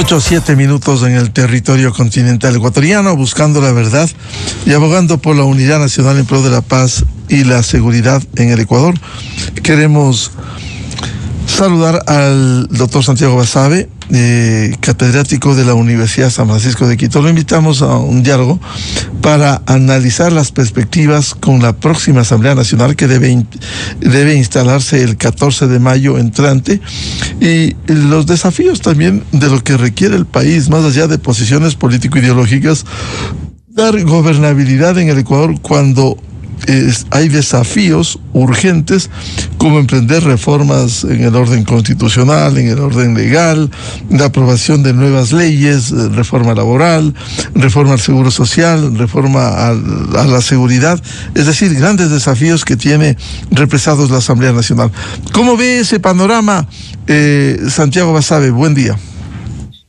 8 o 7 minutos en el territorio continental ecuatoriano, buscando la verdad y abogando por la unidad nacional en pro de la paz y la seguridad en el Ecuador. Queremos saludar al doctor Santiago Basabe, catedrático de la Universidad San Francisco de Quito. Lo invitamos a un diálogo para analizar las perspectivas con la próxima Asamblea Nacional que debe instalarse el 14 de mayo entrante, y los desafíos también de lo que requiere el país, más allá de posiciones político-ideológicas, dar gobernabilidad en el Ecuador cuando hay desafíos urgentes como emprender reformas en el orden constitucional, en el orden legal, la aprobación de nuevas leyes, reforma laboral, reforma al seguro social, reforma a la seguridad, es decir, grandes desafíos que tiene represados la Asamblea Nacional. ¿Cómo ve ese panorama, Santiago Basabe? Buen día.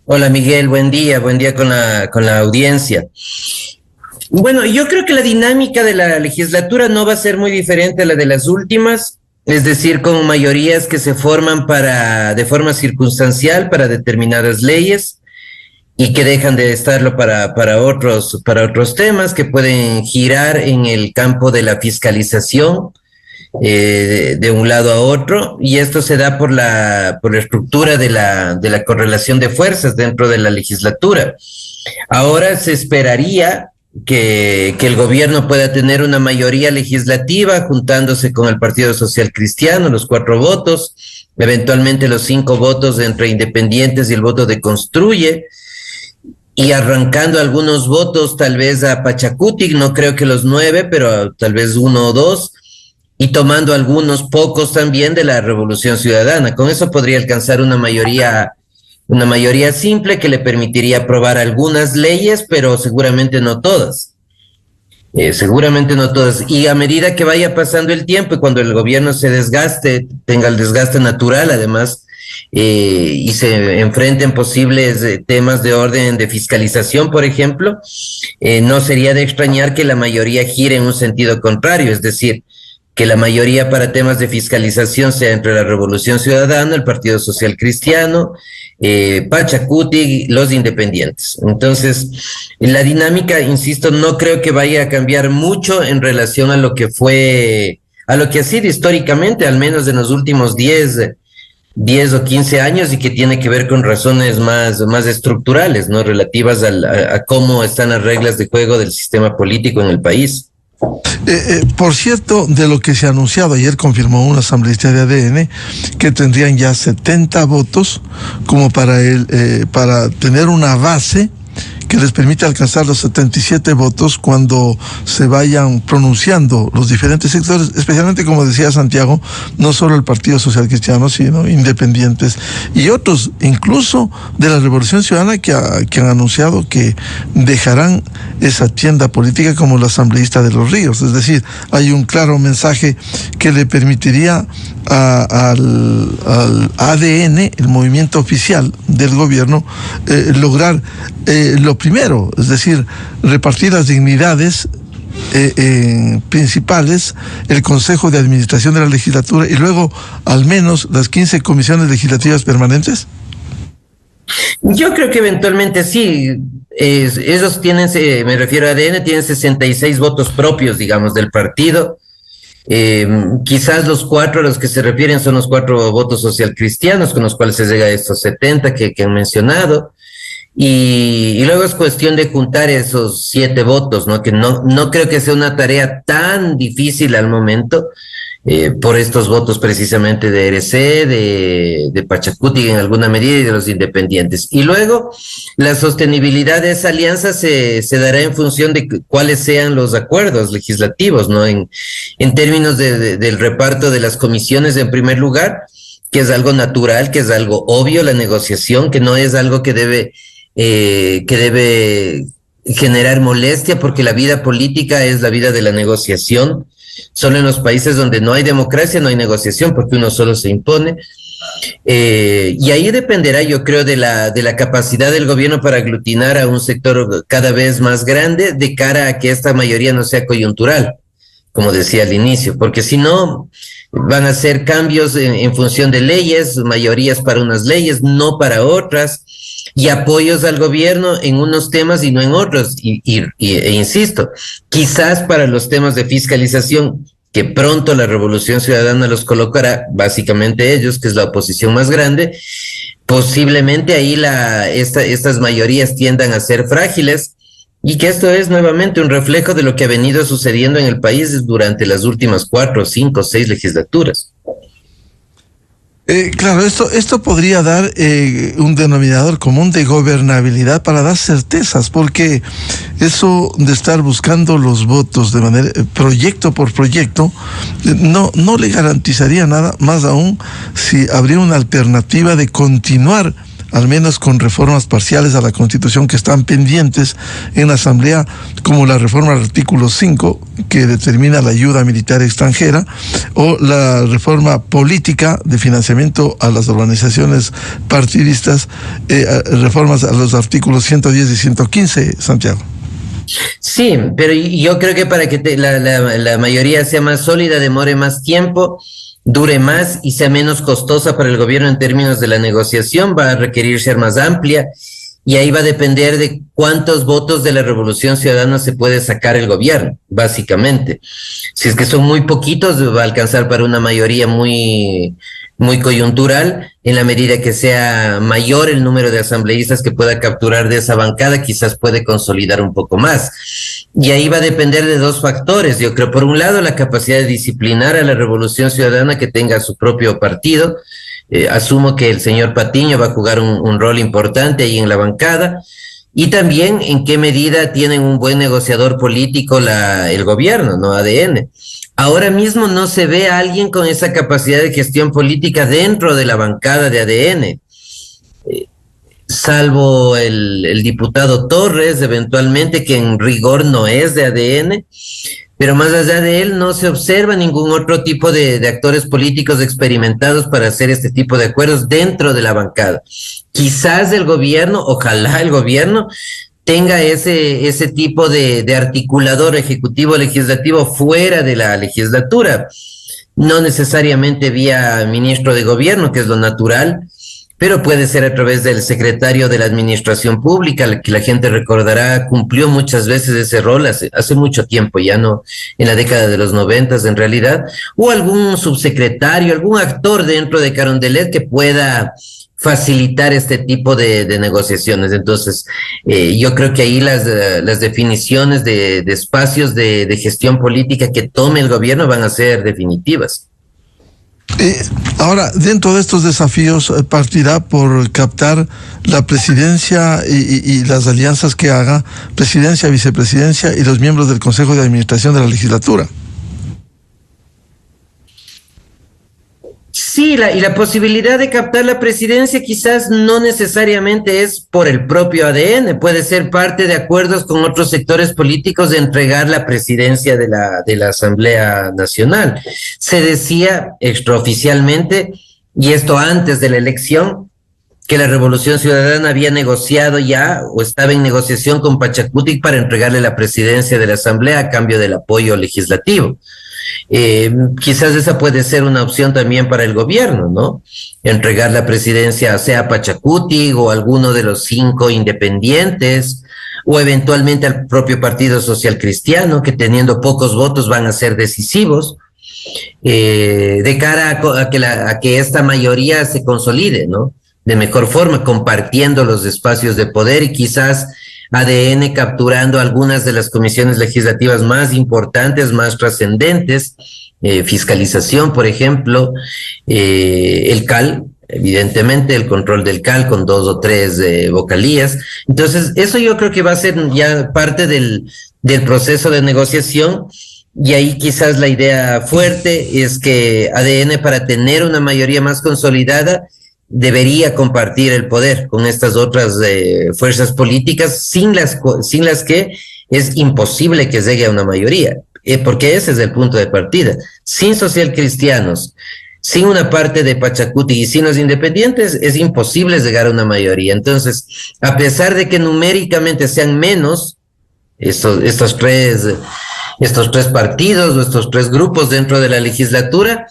Hola Miguel, buen día con la audiencia. Bueno, yo creo que la dinámica de la legislatura no va a ser muy diferente a la de las últimas, es decir, con mayorías que se forman de forma circunstancial para determinadas leyes y que dejan de estarlo para otros temas que pueden girar en el campo de la fiscalización de un lado a otro, y esto se da por la estructura de la correlación de fuerzas dentro de la legislatura. Ahora se esperaría que el gobierno pueda tener una mayoría legislativa juntándose con el Partido Social Cristiano, los 4 votos, eventualmente los 5 votos entre independientes y el voto de Construye, y arrancando algunos votos tal vez a Pachacutic, no creo que los 9, pero tal vez 1 o 2, y tomando algunos pocos también de la Revolución Ciudadana. Con eso podría alcanzar una mayoría simple que le permitiría aprobar algunas leyes, pero seguramente no todas. Y a medida que vaya pasando el tiempo y cuando el gobierno se desgaste, tenga el desgaste natural además, y se enfrenten posibles temas de orden de fiscalización, por ejemplo, no sería de extrañar que la mayoría gire en un sentido contrario, es decir, que la mayoría para temas de fiscalización sea entre la Revolución Ciudadana, el Partido Social Cristiano, Pachacuti, los independientes. Entonces, la dinámica, insisto, no creo que vaya a cambiar mucho en relación a lo que ha sido históricamente, al menos en los últimos 10 o 15 años, y que tiene que ver con razones más estructurales, ¿no? Relativas a cómo están las reglas de juego del sistema político en el país. Por cierto, de lo que se ha anunciado, ayer confirmó un asambleísta de ADN que tendrían ya 70 votos como para tener una base que les permite alcanzar los 77 votos cuando se vayan pronunciando los diferentes sectores, especialmente, como decía Santiago, no solo el Partido Social Cristiano, sino independientes y otros, incluso de la Revolución Ciudadana, que han anunciado que dejarán esa tienda política como la asambleísta de Los Ríos. Es decir, hay un claro mensaje que le permitiría al ADN, el movimiento oficial del gobierno, lograr lo primero, es decir, repartir las dignidades principales, el Consejo de Administración de la Legislatura y luego al menos las 15 comisiones legislativas permanentes. Yo creo que eventualmente sí. Ellos tienen, me refiero a ADN, tienen 66 votos propios, digamos, del partido. Quizás los 4 a los que se refieren son los 4 votos socialcristianos, con los cuales se llega a estos 70 que han mencionado. Y luego es cuestión de juntar esos 7 votos, ¿no? Que no creo que sea una tarea tan difícil al momento, por estos votos precisamente de RC, de Pachacuti en alguna medida y de los independientes. Y luego la sostenibilidad de esa alianza se dará en función de cuáles sean los acuerdos legislativos, ¿no? En términos del reparto de las comisiones, en primer lugar, que es algo natural, que es algo obvio, la negociación, que no es algo que debe generar molestia, porque la vida política es la vida de la negociación. Solo en los países donde no hay democracia no hay negociación, porque uno solo se impone. Y ahí dependerá, yo creo, de la capacidad del gobierno para aglutinar a un sector cada vez más grande de cara a que esta mayoría no sea coyuntural, como decía al inicio, porque si no, van a ser cambios en función de leyes, mayorías para unas leyes, no para otras. y apoyos al gobierno en unos temas y no en otros. E insisto, quizás para los temas de fiscalización, que pronto la Revolución Ciudadana los colocará, básicamente ellos, que es la oposición más grande, posiblemente ahí estas mayorías tiendan a ser frágiles, y que esto es nuevamente un reflejo de lo que ha venido sucediendo en el país durante las últimas 4, 5, 6 legislaturas. Claro, esto podría dar un denominador común de gobernabilidad para dar certezas, porque eso de estar buscando los votos de manera proyecto por proyecto no le garantizaría nada, más aún si habría una alternativa de continuar al menos con reformas parciales a la Constitución que están pendientes en la Asamblea, como la reforma al artículo 5, que determina la ayuda militar extranjera, o la reforma política de financiamiento a las organizaciones partidistas, reformas a los artículos 110 y 115, Santiago. Sí, pero yo creo que para que la mayoría sea más sólida, demore más tiempo, dure más y sea menos costosa para el gobierno en términos de la negociación, va a requerir ser más amplia, y ahí va a depender de cuántos votos de la Revolución Ciudadana se puede sacar el gobierno, básicamente. Si es que son muy poquitos, va a alcanzar para una mayoría muy coyuntural. En la medida que sea mayor el número de asambleístas que pueda capturar de esa bancada, quizás puede consolidar un poco más. Y ahí va a depender de dos factores, yo creo. Por un lado, la capacidad de disciplinar a la Revolución Ciudadana, que tenga su propio partido. Asumo que el señor Patiño va a jugar un rol importante ahí en la bancada. Y también en qué medida tienen un buen negociador político el gobierno, ¿no? ADN. Ahora mismo no se ve a alguien con esa capacidad de gestión política dentro de la bancada de ADN, salvo el diputado Torres, eventualmente, que en rigor no es de ADN, pero más allá de él no se observa ningún otro tipo de actores políticos experimentados para hacer este tipo de acuerdos dentro de la bancada. Quizás el gobierno, ojalá el gobierno tenga ese tipo de articulador ejecutivo legislativo fuera de la legislatura, no necesariamente vía ministro de gobierno, que es lo natural, pero puede ser a través del secretario de la administración pública, que la gente recordará, cumplió muchas veces ese rol hace mucho tiempo, ya no en la década de los 90 en realidad, o algún subsecretario, algún actor dentro de Carondelet que pueda facilitar este tipo de negociaciones. Entonces, yo creo que ahí las definiciones de espacios de gestión política que tome el gobierno van a ser definitivas. Ahora, dentro de estos desafíos, partirá por captar la presidencia y las alianzas que haga, presidencia, vicepresidencia y los miembros del Consejo de Administración de la legislatura. Sí, y la posibilidad de captar la presidencia quizás no necesariamente es por el propio ADN, puede ser parte de acuerdos con otros sectores políticos de entregar la presidencia de la Asamblea Nacional. Se decía extraoficialmente, y esto antes de la elección, que la Revolución Ciudadana había negociado ya o estaba en negociación con Pachacutic para entregarle la presidencia de la Asamblea a cambio del apoyo legislativo. Quizás esa puede ser una opción también para el gobierno, ¿no? Entregar la presidencia sea a Pachacutic o a alguno de los 5 independientes, o eventualmente al propio Partido Social Cristiano, que teniendo pocos votos van a ser decisivos, de cara a que esta mayoría se consolide, ¿no? De mejor forma, compartiendo los espacios de poder, y quizás ADN capturando algunas de las comisiones legislativas más importantes, más trascendentes, fiscalización, por ejemplo, el CAL, evidentemente el control del CAL con 2 o 3 vocalías. Entonces, eso yo creo que va a ser ya parte del proceso de negociación. Y ahí quizás la idea fuerte es que ADN, para tener una mayoría más consolidada, debería compartir el poder con estas otras fuerzas políticas sin las que es imposible que llegue a una mayoría, porque ese es el punto de partida. Sin socialcristianos, sin una parte de Pachacutic y sin los independientes, es imposible llegar a una mayoría. Entonces, a pesar de que numéricamente sean menos estos tres partidos o estos 3 grupos dentro de la legislatura,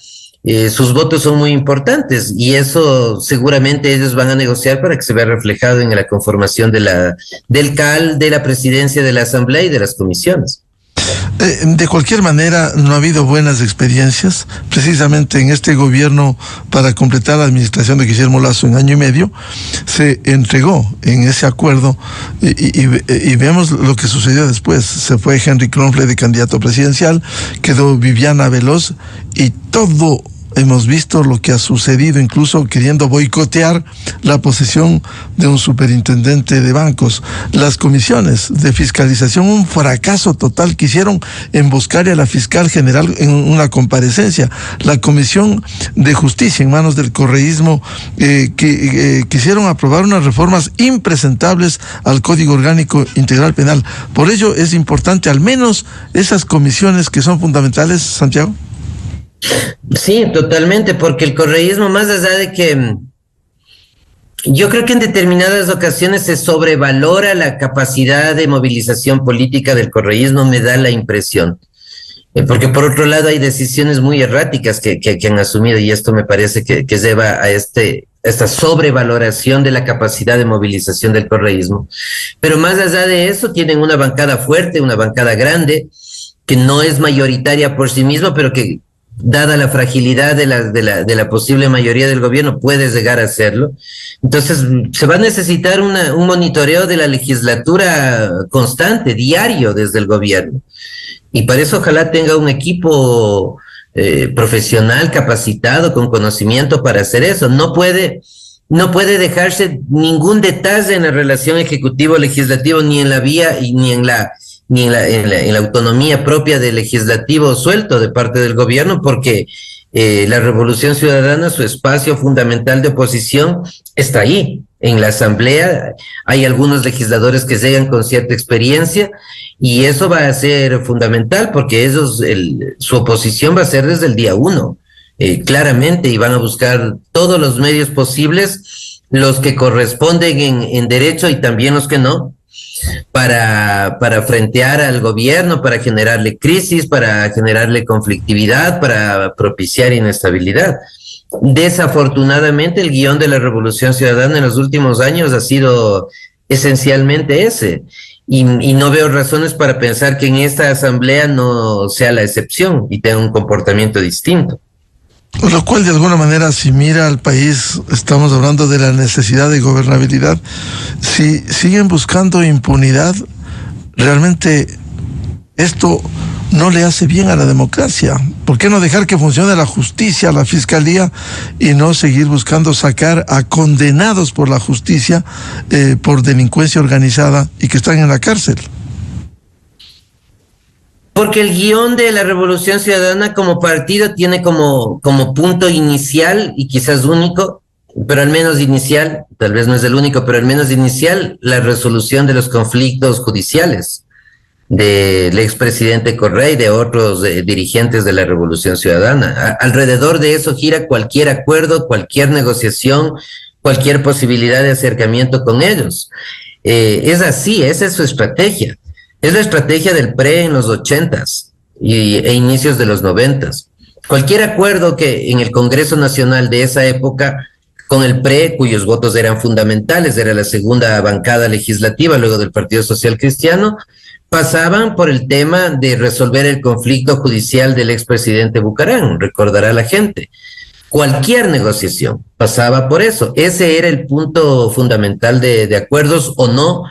sus votos son muy importantes y eso seguramente ellos van a negociar para que se vea reflejado en la conformación del CAL, de la presidencia de la Asamblea y de las comisiones. De cualquier manera, no ha habido buenas experiencias. Precisamente en este gobierno, para completar la administración de Guillermo Lasso en año y medio, se entregó en ese acuerdo y vemos lo que sucedió después. Se fue Henry Kronfle de candidato presidencial, quedó Viviana Veloz y todo. Hemos visto lo que ha sucedido, incluso queriendo boicotear la posesión de un superintendente de bancos. Las comisiones de fiscalización, un fracaso total. Quisieron emboscar a la fiscal general en una comparecencia. La Comisión de Justicia, en manos del correísmo, quisieron aprobar unas reformas impresentables al Código Orgánico Integral Penal. Por ello es importante, al menos esas comisiones que son fundamentales, Santiago. Sí, totalmente, porque el correísmo, más allá de que yo creo que en determinadas ocasiones se sobrevalora la capacidad de movilización política del correísmo, me da la impresión. Porque por otro lado hay decisiones muy erráticas que han asumido y esto me parece que lleva a esta sobrevaloración de la capacidad de movilización del correísmo. Pero más allá de eso tienen una bancada fuerte, una bancada grande, que no es mayoritaria por sí misma, pero que dada la fragilidad de la posible mayoría del gobierno, puede llegar a hacerlo. Entonces, se va a necesitar un monitoreo de la legislatura constante, diario, desde el gobierno. Y para eso ojalá tenga un equipo profesional, capacitado, con conocimiento para hacer eso. No puede dejarse ningún detalle en la relación ejecutivo-legislativo, ni en la vía y ni en la autonomía propia del legislativo suelto de parte del gobierno, porque la Revolución Ciudadana, su espacio fundamental de oposición, está ahí, en la Asamblea. Hay algunos legisladores que llegan con cierta experiencia y eso va a ser fundamental porque su oposición va a ser desde el día 1, claramente, y van a buscar todos los medios posibles, los que corresponden en derecho y también los que no, para frentear al gobierno, para generarle crisis, para generarle conflictividad, para propiciar inestabilidad. Desafortunadamente, el guión de la Revolución Ciudadana en los últimos años ha sido esencialmente ese, y no veo razones para pensar que en esta asamblea no sea la excepción y tenga un comportamiento distinto. Lo cual, de alguna manera, si mira al país, estamos hablando de la necesidad de gobernabilidad. Si siguen buscando impunidad, realmente esto no le hace bien a la democracia. ¿Por qué no dejar que funcione la justicia, la fiscalía, y no seguir buscando sacar a condenados por la justicia por delincuencia organizada y que están en la cárcel? Porque el guión de la Revolución Ciudadana como partido tiene como punto inicial y quizás único, pero al menos inicial, tal vez no es el único, pero al menos inicial, la resolución de los conflictos judiciales del expresidente Correa y de otros dirigentes de la Revolución Ciudadana. Alrededor de eso gira cualquier acuerdo, cualquier negociación, cualquier posibilidad de acercamiento con ellos. Es así, esa es su estrategia. Es la estrategia del PRE en los 80s e inicios de los 90s. Cualquier acuerdo que en el Congreso Nacional de esa época, con el PRE, cuyos votos eran fundamentales, era la segunda bancada legislativa luego del Partido Social Cristiano, pasaban por el tema de resolver el conflicto judicial del expresidente Bucaram, recordará la gente. Cualquier negociación pasaba por eso. Ese era el punto fundamental de acuerdos o no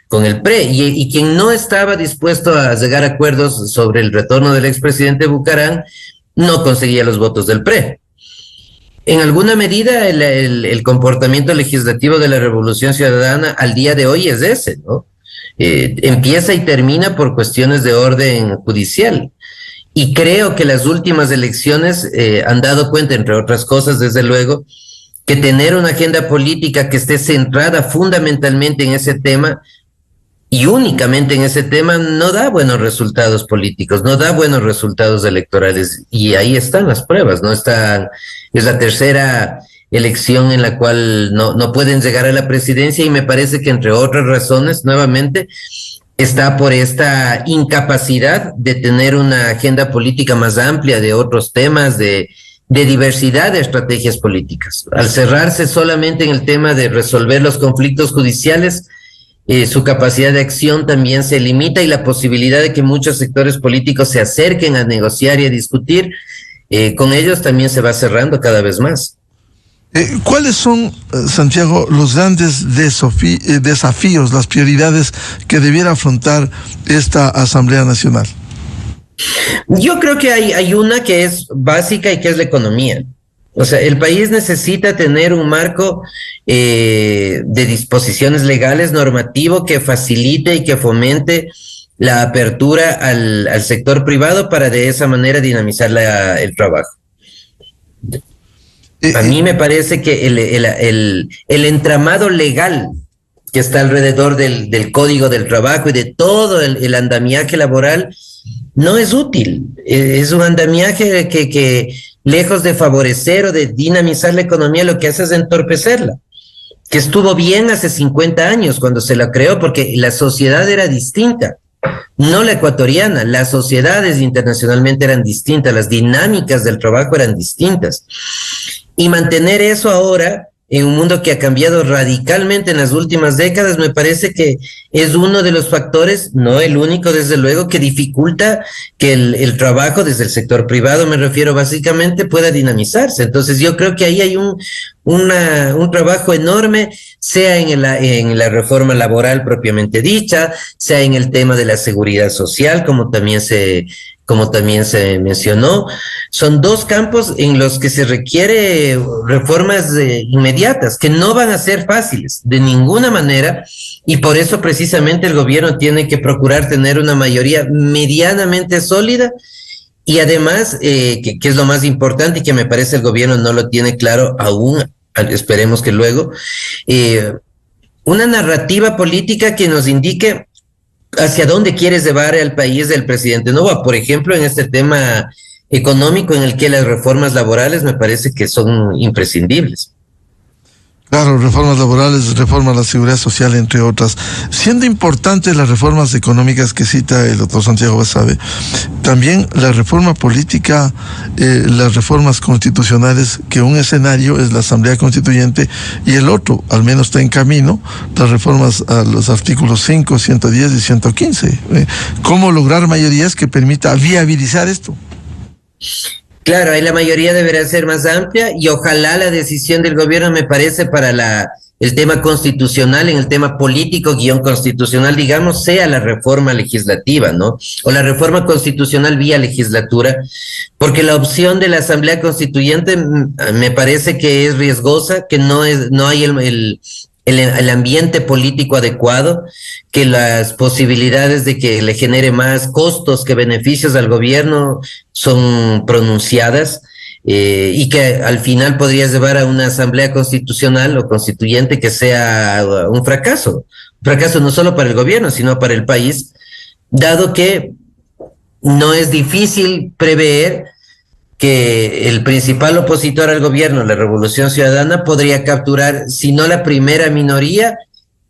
con el PRE, y quien no estaba dispuesto a llegar a acuerdos sobre el retorno del expresidente Bucaram no conseguía los votos del PRE. En alguna medida el comportamiento legislativo de la Revolución Ciudadana al día de hoy es ese, ¿no? Empieza y termina por cuestiones de orden judicial. Y creo que las últimas elecciones han dado cuenta, entre otras cosas, desde luego, que tener una agenda política que esté centrada fundamentalmente en ese tema y únicamente en ese tema no da buenos resultados políticos, no da buenos resultados electorales. Y ahí están las pruebas, ¿no? Es la tercera elección en la cual no pueden llegar a la presidencia, y me parece que, entre otras razones, nuevamente, está por esta incapacidad de tener una agenda política más amplia de otros temas, de de diversidad de estrategias políticas. Al cerrarse solamente en el tema de resolver los conflictos judiciales, su capacidad de acción también se limita y la posibilidad de que muchos sectores políticos se acerquen a negociar y a discutir, con ellos también se va cerrando cada vez más. ¿Cuáles son, Santiago, los grandes desafíos, las prioridades que debiera afrontar esta Asamblea Nacional? Yo creo que hay una que es básica y que es la economía. O sea, el país necesita tener un marco de disposiciones legales, normativo, que facilite y que fomente la apertura al sector privado para de esa manera dinamizar el trabajo. A mí me parece que el entramado legal que está alrededor del Código del Trabajo y de todo el andamiaje laboral no es útil. Es un andamiaje que lejos de favorecer o de dinamizar la economía, lo que hace es entorpecerla. Que estuvo bien hace 50 años cuando se la creó, porque la sociedad era distinta. No la ecuatoriana, las sociedades internacionalmente eran distintas, las dinámicas del trabajo eran distintas. Y mantener eso ahora, en un mundo que ha cambiado radicalmente en las últimas décadas, me parece que es uno de los factores, no el único desde luego, que dificulta que el trabajo desde el sector privado, me refiero básicamente, pueda dinamizarse. Entonces yo creo que ahí hay un trabajo enorme, sea en la reforma laboral propiamente dicha, sea en el tema de la seguridad social, como también se mencionó. Son dos campos en los que se requiere reformas inmediatas, que no van a ser fáciles de ninguna manera, y por eso precisamente el gobierno tiene que procurar tener una mayoría medianamente sólida, y además, que es lo más importante y que me parece el gobierno no lo tiene claro aún, esperemos que luego, una narrativa política que nos indique hacia dónde quiere llevar al país del presidente Noboa, por ejemplo, en este tema económico en el que las reformas laborales me parece que son imprescindibles. Claro, reformas laborales, reforma a la seguridad social, entre otras. Siendo importantes las reformas económicas que cita el doctor Santiago Basabe, también la reforma política, las reformas constitucionales, que un escenario es la Asamblea Constituyente y el otro, al menos está en camino, las reformas a los artículos 5, 110 y 115. ¿Cómo lograr mayorías que permita viabilizar esto? Claro, ahí la mayoría deberá ser más amplia y ojalá la decisión del gobierno, me parece, para el tema constitucional, en el tema político constitucional, digamos, sea la reforma legislativa, ¿no? O la reforma constitucional vía legislatura, porque la opción de la Asamblea Constituyente me parece que es riesgosa, que no hay el ambiente político adecuado, que las posibilidades de que le genere más costos que beneficios al gobierno son pronunciadas, y que al final podría llevar a una asamblea constitucional o constituyente que sea un fracaso no solo para el gobierno, sino para el país, dado que no es difícil prever que el principal opositor al gobierno, la Revolución Ciudadana, podría capturar, si no la primera minoría,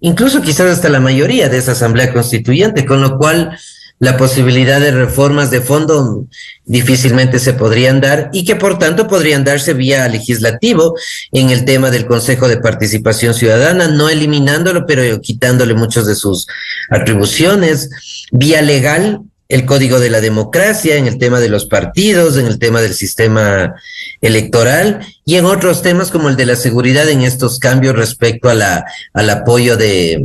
incluso quizás hasta la mayoría de esa asamblea constituyente, con lo cual la posibilidad de reformas de fondo difícilmente se podrían dar y que por tanto podrían darse vía legislativo en el tema del Consejo de Participación Ciudadana, no eliminándolo, pero quitándole muchas de sus atribuciones, vía legal, el Código de la Democracia, en el tema de los partidos, en el tema del sistema electoral y en otros temas como el de la seguridad en estos cambios respecto al apoyo de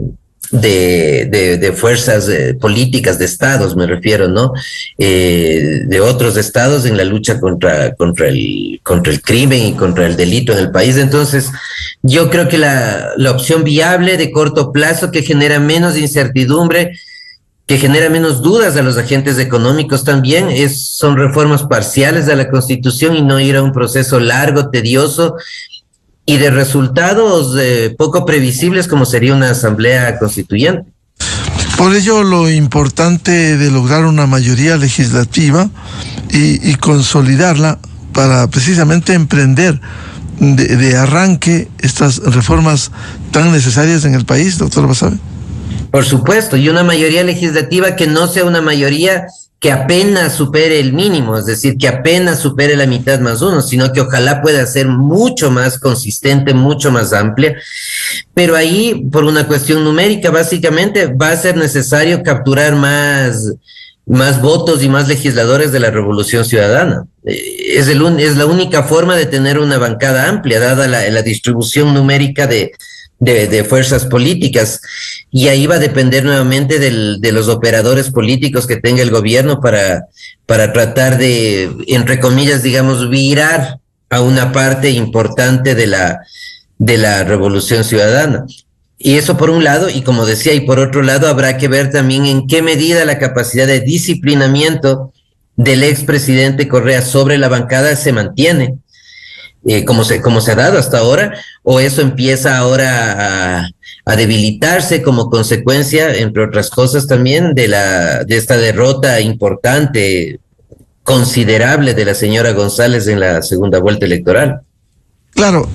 fuerzas políticas de estados, me refiero, ¿no? De otros estados en la lucha contra el crimen y contra el delito en el país. Entonces, yo creo que la opción viable de corto plazo, que genera menos incertidumbre, que genera menos dudas a los agentes económicos también, son reformas parciales de la Constitución y no ir a un proceso largo, tedioso y de resultados poco previsibles como sería una asamblea constituyente. Por ello, lo importante de lograr una mayoría legislativa y consolidarla para precisamente emprender de arranque estas reformas tan necesarias en el país, doctor Basabe. Por supuesto, y una mayoría legislativa que no sea una mayoría que apenas supere el mínimo, es decir, que apenas supere la mitad más uno, sino que ojalá pueda ser mucho más consistente, mucho más amplia. Pero ahí, por una cuestión numérica, básicamente va a ser necesario capturar más votos y más legisladores de la Revolución Ciudadana. Es la única forma de tener una bancada amplia, dada la distribución numérica de fuerzas políticas, y ahí va a depender nuevamente de los operadores políticos que tenga el gobierno para tratar de, entre comillas, digamos, virar a una parte importante de la Revolución Ciudadana. Y eso por un lado, y como decía, y por otro lado habrá que ver también en qué medida la capacidad de disciplinamiento del expresidente Correa sobre la bancada se mantiene, como se ha dado hasta ahora, o eso empieza ahora a debilitarse como consecuencia, entre otras cosas también, de esta derrota importante, considerable de la señora González en la segunda vuelta electoral. Claro,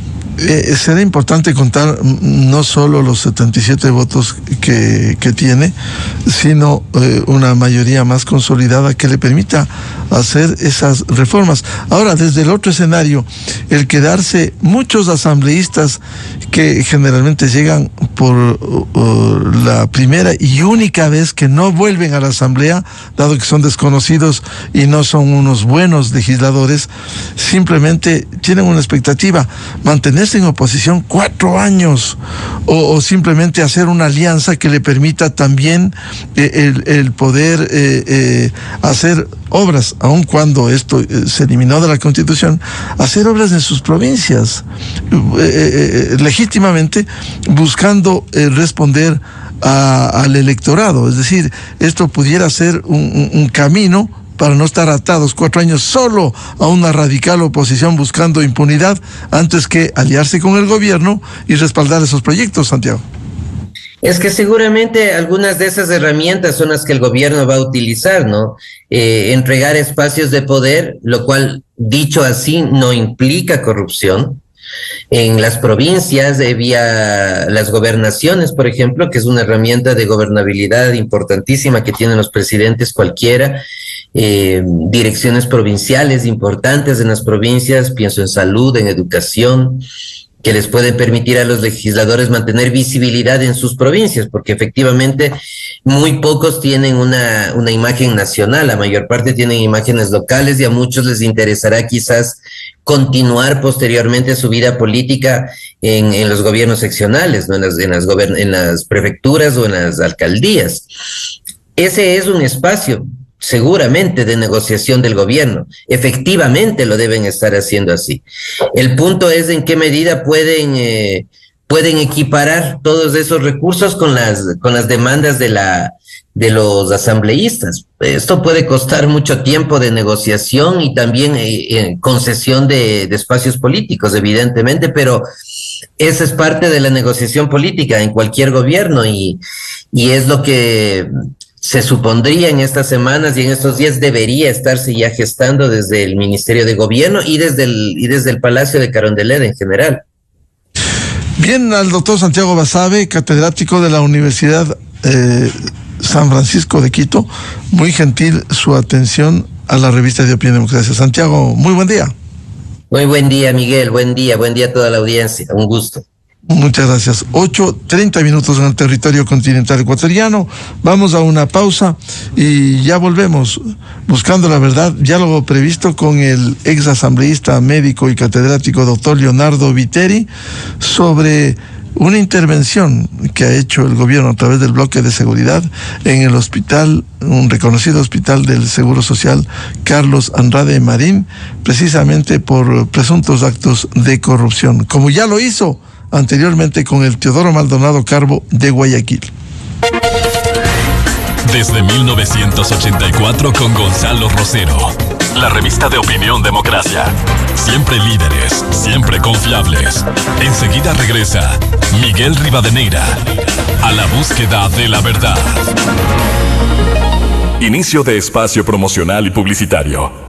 será importante contar no solo los 77 votos que tiene, sino una mayoría más consolidada que le permita hacer esas reformas. Ahora, desde el otro escenario, el quedarse muchos asambleístas que generalmente llegan por la primera y única vez que no vuelven a la asamblea, dado que son desconocidos y no son unos buenos legisladores, simplemente tienen una expectativa, mantenerse en oposición 4 años o simplemente hacer una alianza que le permita también el poder hacer obras, aun cuando esto se eliminó de la Constitución, hacer obras en sus provincias, legítimamente buscando responder al electorado. Es decir, esto pudiera ser un camino para no estar atados 4 años solo a una radical oposición buscando impunidad, antes que aliarse con el gobierno y respaldar esos proyectos, Santiago. Es que seguramente algunas de esas herramientas son las que el gobierno va a utilizar, ¿no? Entregar espacios de poder, lo cual, dicho así, no implica corrupción. En las provincias, vía las gobernaciones, por ejemplo, que es una herramienta de gobernabilidad importantísima que tienen los presidentes cualquiera, direcciones provinciales importantes en las provincias, pienso en salud, en educación, que les pueden permitir a los legisladores mantener visibilidad en sus provincias, porque efectivamente muy pocos tienen una imagen nacional, la mayor parte tienen imágenes locales, y a muchos les interesará quizás continuar posteriormente su vida política en los gobiernos seccionales, ¿no? en las prefecturas o en las alcaldías. Ese es un espacio seguramente de negociación del gobierno. Efectivamente lo deben estar haciendo así. El punto es en qué medida pueden equiparar todos esos recursos con las demandas de los asambleístas. Esto puede costar mucho tiempo de negociación y también concesión de espacios políticos, evidentemente, pero esa es parte de la negociación política en cualquier gobierno, y es lo que se supondría en estas semanas y en estos días debería estarse ya gestando desde el Ministerio de Gobierno y desde el Palacio de Carondelet en general. Bien, al doctor Santiago Basabe, catedrático de la Universidad San Francisco de Quito, muy gentil su atención a la revista de Opinión y Democracia. Santiago, muy buen día. Muy buen día, Miguel, buen día a toda la audiencia, un gusto. Muchas gracias. 8:30 en el territorio continental ecuatoriano. Vamos a una pausa y ya volvemos buscando la verdad, diálogo previsto con el ex asambleísta, médico y catedrático doctor Leonardo Viteri sobre una intervención que ha hecho el gobierno a través del bloque de seguridad en el hospital, un reconocido hospital del Seguro Social, Carlos Andrade Marín, precisamente por presuntos actos de corrupción, como ya lo hizo anteriormente con el Teodoro Maldonado Carbo de Guayaquil. Desde 1984 con Gonzalo Rosero, la revista de Opinión Democracia. Siempre líderes, siempre confiables. Enseguida regresa Miguel Rivadeneira a la búsqueda de la verdad. Inicio de espacio promocional y publicitario.